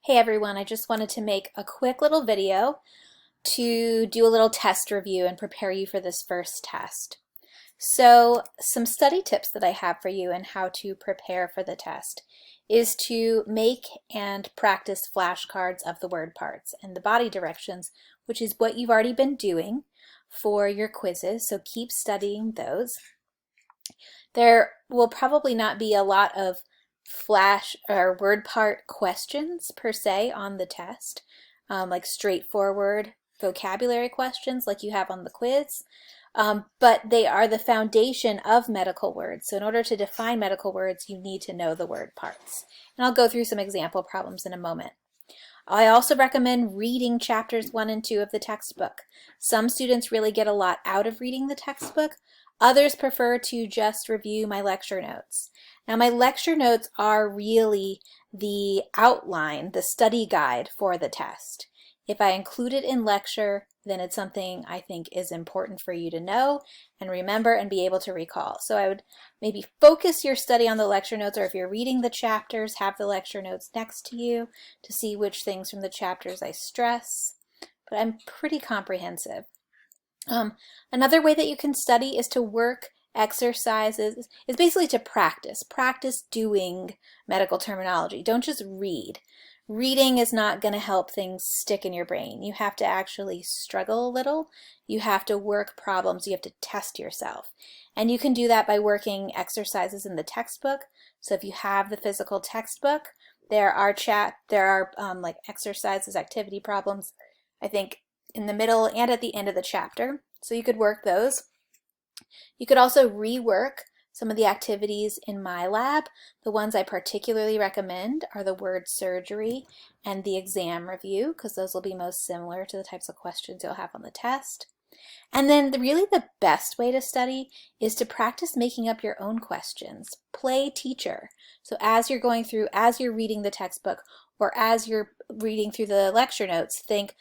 Hey everyone, I just wanted to make a quick little video to do a little test review and prepare you for this first test. So some study tips that I have for you and how to prepare for the test is to make and practice flashcards of the word parts and the body directions, which is what you've already been doing for your quizzes, so keep studying those. There will probably not be a lot of flash or word part questions per se on the test, like straightforward vocabulary questions like you have on the quiz, but they are the foundation of medical words. So in order to define medical words, you need to know the word parts. And I'll go through some example problems in a moment. I also recommend reading chapters 1 and 2 of the textbook. Some students really get a lot out of reading the textbook. Others prefer to just review my lecture notes. Now, my lecture notes are really the outline, the study guide for the test. If I include it in lecture, then it's something I think is important for you to know and remember and be able to recall. So I would maybe focus your study on the lecture notes, or if you're reading the chapters, have the lecture notes next to you to see which things from the chapters I stress. But I'm pretty comprehensive. Another way that you can study is to work exercises, is basically to practice doing medical terminology. Don't just read. Reading is not going to help things stick in your brain. You have to actually struggle a little. You have to work problems. You have to test yourself. And you can do that by working exercises in the textbook. So if you have the physical textbook, there are like exercises, activity problems, I think in the middle and at the end of the chapter. So you could work those. You could also rework some of the activities in my lab. The ones I particularly recommend are the word surgery and the exam review, because those will be most similar to the types of questions you'll have on the test. And then really the best way to study is to practice making up your own questions. Play teacher. So as you're going through, as you're reading the textbook, or as you're reading through the lecture notes, think,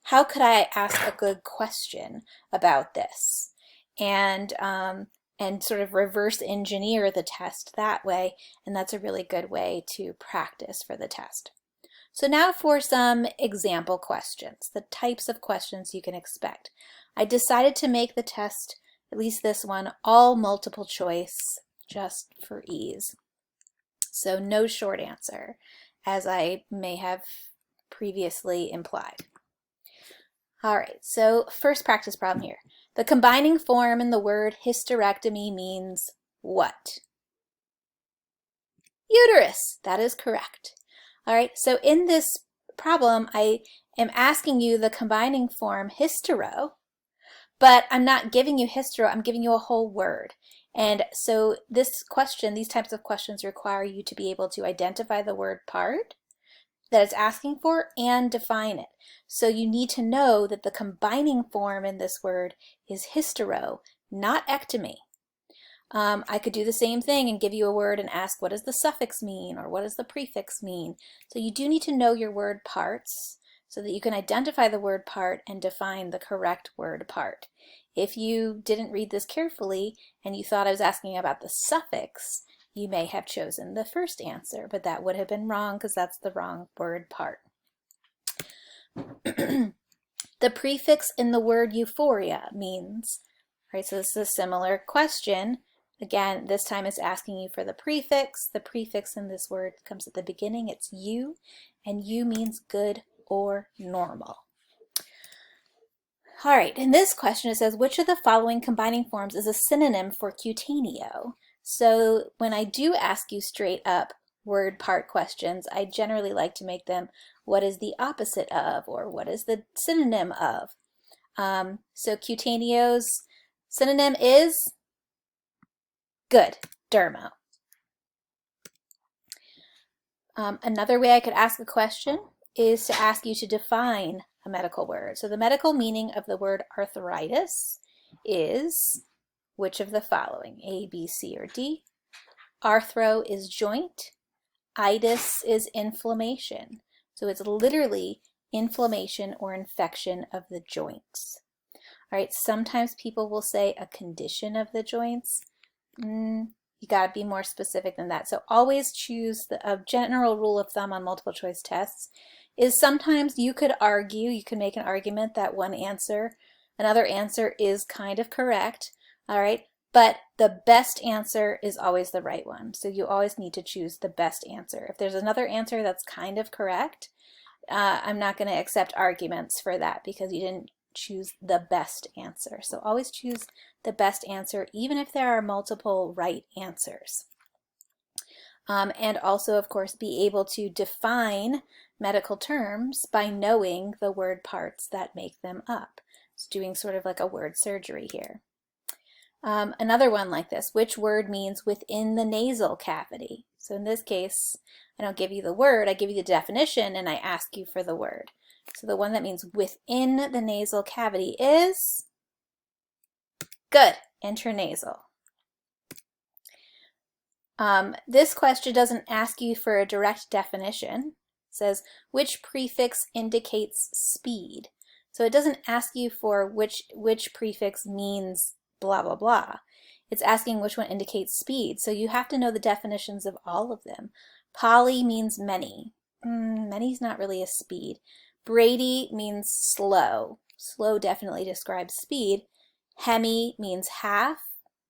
how could I ask a good question about this? And sort of reverse engineer the test that way, and that's a really good way to practice for the test. So now for some example questions, the types of questions you can expect. I decided to make the test, at least this one, all multiple choice just for ease. So no short answer, as I may have previously implied. All right, so first practice problem here. The combining form in the word hysterectomy means what? Uterus. That is correct. All right, so in this problem, I am asking you the combining form hystero, but I'm not giving you hystero, I'm giving you a whole word. And so this question, these types of questions require you to be able to identify the word part that it's asking for and define it. So you need to know that the combining form in this word is hystero, not ectomy. I could do the same thing and give you a word and ask, what does the suffix mean, or what does the prefix mean? So you do need to know your word parts so that you can identify the word part and define the correct word part. If you didn't read this carefully and you thought I was asking about the suffix, you may have chosen the first answer, but that would have been wrong because that's the wrong word part. The prefix in the word euphoria means, right, so this is a similar question. Again, this time it's asking you for the prefix. The prefix in this word comes at the beginning, it's you, and you means good or normal. All right, in this question it says, which of the following combining forms is a synonym for cutaneo? So when I do ask you straight up word part questions, I generally like to make them what is the opposite of, or what is the synonym of. So cutaneo's synonym is good, dermo. Another way I could ask a question is to ask you to define a medical word. So the medical meaning of the word arthritis is which of the following? A, B, C, or D? Arthro is joint. Itis is inflammation. So it's literally inflammation or infection of the joints. All right, sometimes people will say a condition of the joints. You got to be more specific than that. So always choose a general rule of thumb on multiple choice tests is sometimes you could argue, you can make an argument that another answer is kind of correct, all right? But the best answer is always the right one. So you always need to choose the best answer. If there's another answer that's kind of correct, I'm not going to accept arguments for that because you didn't choose the best answer. So always choose the best answer, even if there are multiple right answers. And also, of course, be able to define medical terms by knowing the word parts that make them up. It's doing sort of like a word surgery here. Another one like this, which word means within the nasal cavity? So in this case, I don't give you the word, I give you the definition and I ask you for the word. So the one that means within the nasal cavity is, good, intranasal. This question doesn't ask you for a direct definition. It says, which prefix indicates speed? So it doesn't ask you for which prefix means blah, blah, blah. It's asking which one indicates speed. So you have to know the definitions of all of them. Poly means many. Many's not really a speed. Brady means slow. Slow definitely describes speed. Hemi means half,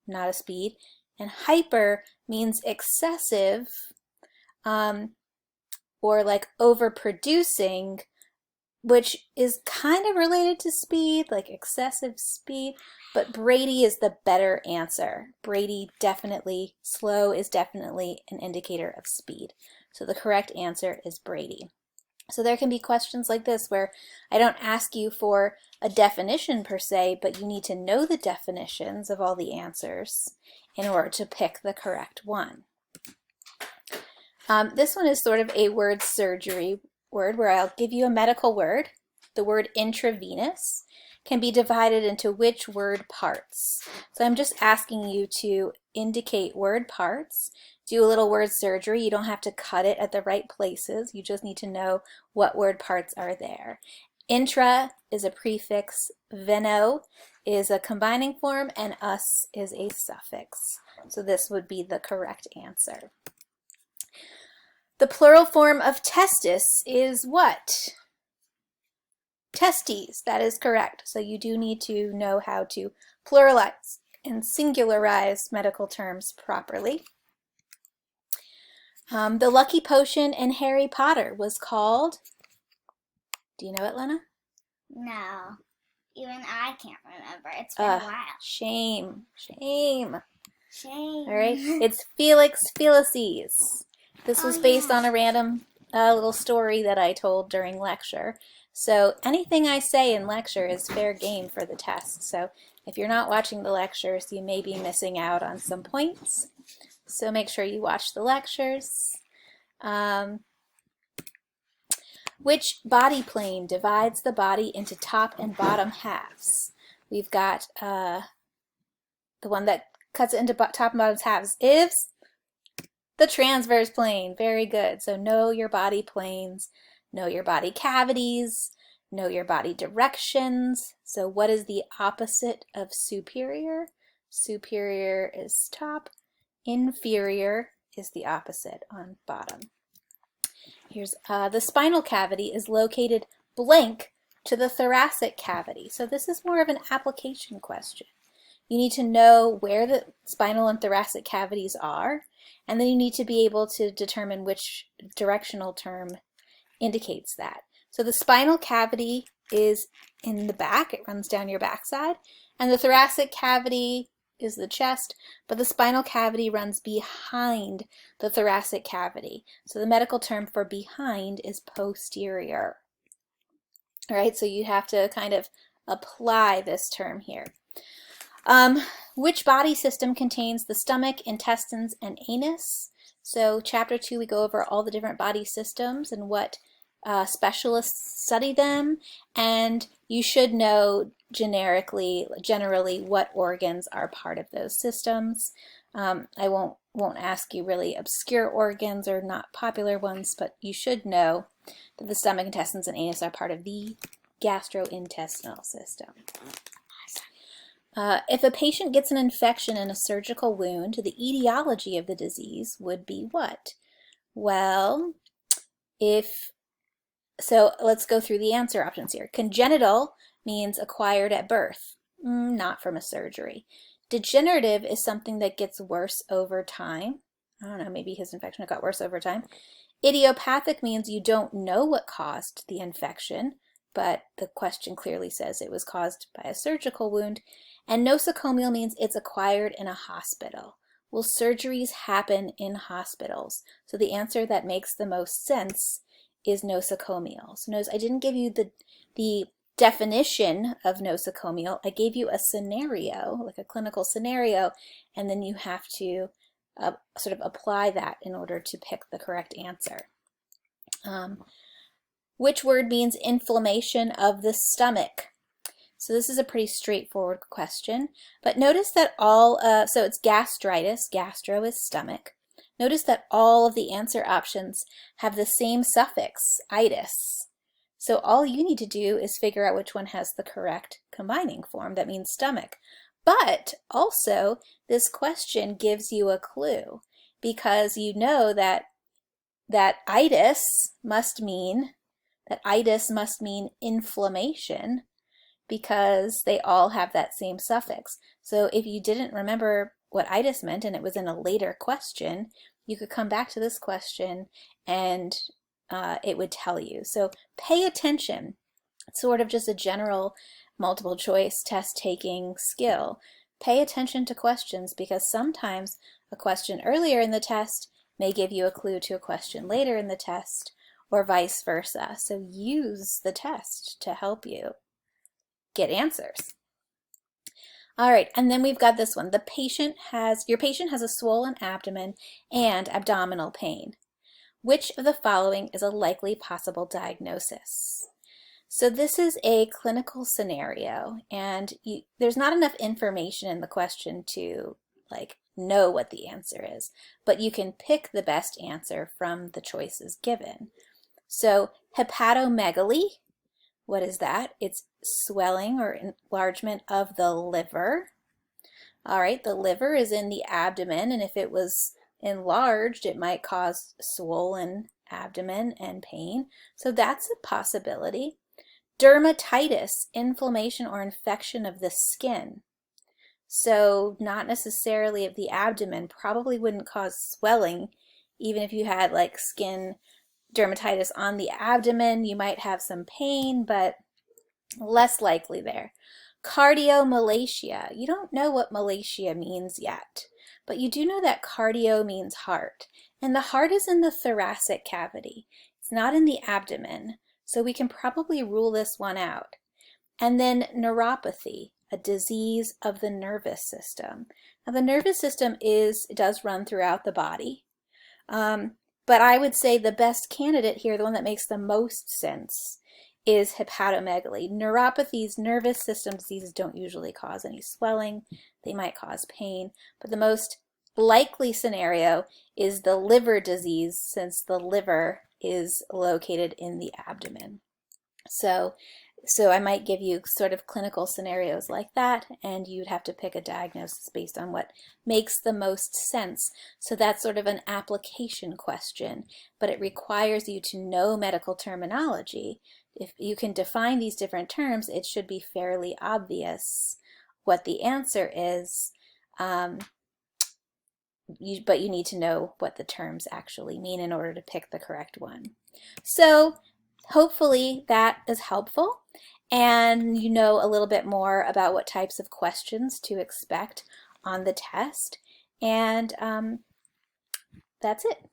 not a speed. And hyper means excessive, or like overproducing, which is kind of related to speed, like excessive speed, but Brady is the better answer. Brady definitely, slow is definitely an indicator of speed. So the correct answer is Brady. So there can be questions like this where I don't ask you for a definition per se, but you need to know the definitions of all the answers in order to pick the correct one. This one is sort of a word surgery word where I'll give you a medical word. The word intravenous can be divided into which word parts. So I'm just asking you to indicate word parts, do a little word surgery. You don't have to cut it at the right places. You just need to know what word parts are there. Intra is a prefix, veno is a combining form, and us is a suffix. So this would be the correct answer. The plural form of testis is what? Testes, that is correct. So you do need to know how to pluralize and singularize medical terms properly. The lucky potion in Harry Potter was called, do you know it, Lena? No, even I can't remember. It's been a while. Shame. Shame. All right, it's Felix Felicis. This was based on a random little story that I told during lecture. So anything I say in lecture is fair game for the test. So if you're not watching the lectures, you may be missing out on some points. So make sure you watch the lectures. Which body plane divides the body into top and bottom halves? We've got the one that cuts it into top and bottom halves is the transverse plane. Very good. So know your body planes, know your body cavities, know your body directions. So what is the opposite of superior? Superior is top. Inferior is the opposite on bottom. Here's the spinal cavity is located blank to the thoracic cavity. So this is more of an application question. You need to know where the spinal and thoracic cavities are, and then you need to be able to determine which directional term indicates that. So the spinal cavity is in the back, it runs down your backside, and the thoracic cavity is the chest, but the spinal cavity runs behind the thoracic cavity. So the medical term for behind is posterior. All right, so you have to kind of apply this term here. Which body system contains the stomach, intestines, and anus? So chapter 2, we go over all the different body systems and what specialists study them, and you should know generally what organs are part of those systems. I won't ask you really obscure organs or not popular ones, but you should know that the stomach, intestines, and anus are part of the gastrointestinal system. If a patient gets an infection in a surgical wound, the etiology of the disease would be what? Well, so let's go through the answer options here. Congenital means acquired at birth, not from a surgery. Degenerative is something that gets worse over time. I don't know, maybe his infection got worse over time. Idiopathic means you don't know what caused the infection, but the question clearly says it was caused by a surgical wound. And nosocomial means it's acquired in a hospital. Well, surgeries happen in hospitals. So the answer that makes the most sense is nosocomial. So notice I didn't give you the definition of nosocomial. I gave you a scenario, like a clinical scenario, and then you have to sort of apply that in order to pick the correct answer. Which word means inflammation of the stomach? So this is a pretty straightforward question, but notice that so it's gastritis, gastro is stomach. Notice that all of the answer options have the same suffix, itis. So all you need to do is figure out which one has the correct combining form, that means stomach. But also, this question gives you a clue because you know that itis must mean inflammation because they all have that same suffix. So if you didn't remember what itis meant and it was in a later question, you could come back to this question and it would tell you. So pay attention. It's sort of just a general multiple choice test taking skill. Pay attention to questions because sometimes a question earlier in the test may give you a clue to a question later in the test or vice versa. So use the test to help you get answers. All right, and then we've got this one. Your patient has a swollen abdomen and abdominal pain. Which of the following is a likely possible diagnosis? So this is a clinical scenario, and there's not enough information in the question to know what the answer is, but you can pick the best answer from the choices given. So hepatomegaly, what is that? It's swelling or enlargement of the liver. All right, the liver is in the abdomen, and if it was enlarged, it might cause swollen abdomen and pain. So that's a possibility. Dermatitis, inflammation or infection of the skin. So not necessarily of the abdomen, probably wouldn't cause swelling. Even if you had skin dermatitis on the abdomen, you might have some pain, but less likely there. Cardiomalacia. You don't know what malacia means yet, but you do know that cardio means heart. And the heart is in the thoracic cavity. It's not in the abdomen, so we can probably rule this one out. And then neuropathy, a disease of the nervous system. Now the nervous system does run throughout the body, but I would say the best candidate here, the one that makes the most sense, is hepatomegaly. Neuropathies, nervous system diseases don't usually cause any swelling. They might cause pain, but the most likely scenario is the liver disease since the liver is located in the abdomen. So I might give you sort of clinical scenarios like that, and you'd have to pick a diagnosis based on what makes the most sense. So that's sort of an application question, but it requires you to know medical terminology. If you can define these different terms, it should be fairly obvious what the answer is, but you need to know what the terms actually mean in order to pick the correct one. So hopefully that is helpful, and you know a little bit more about what types of questions to expect on the test, and that's it.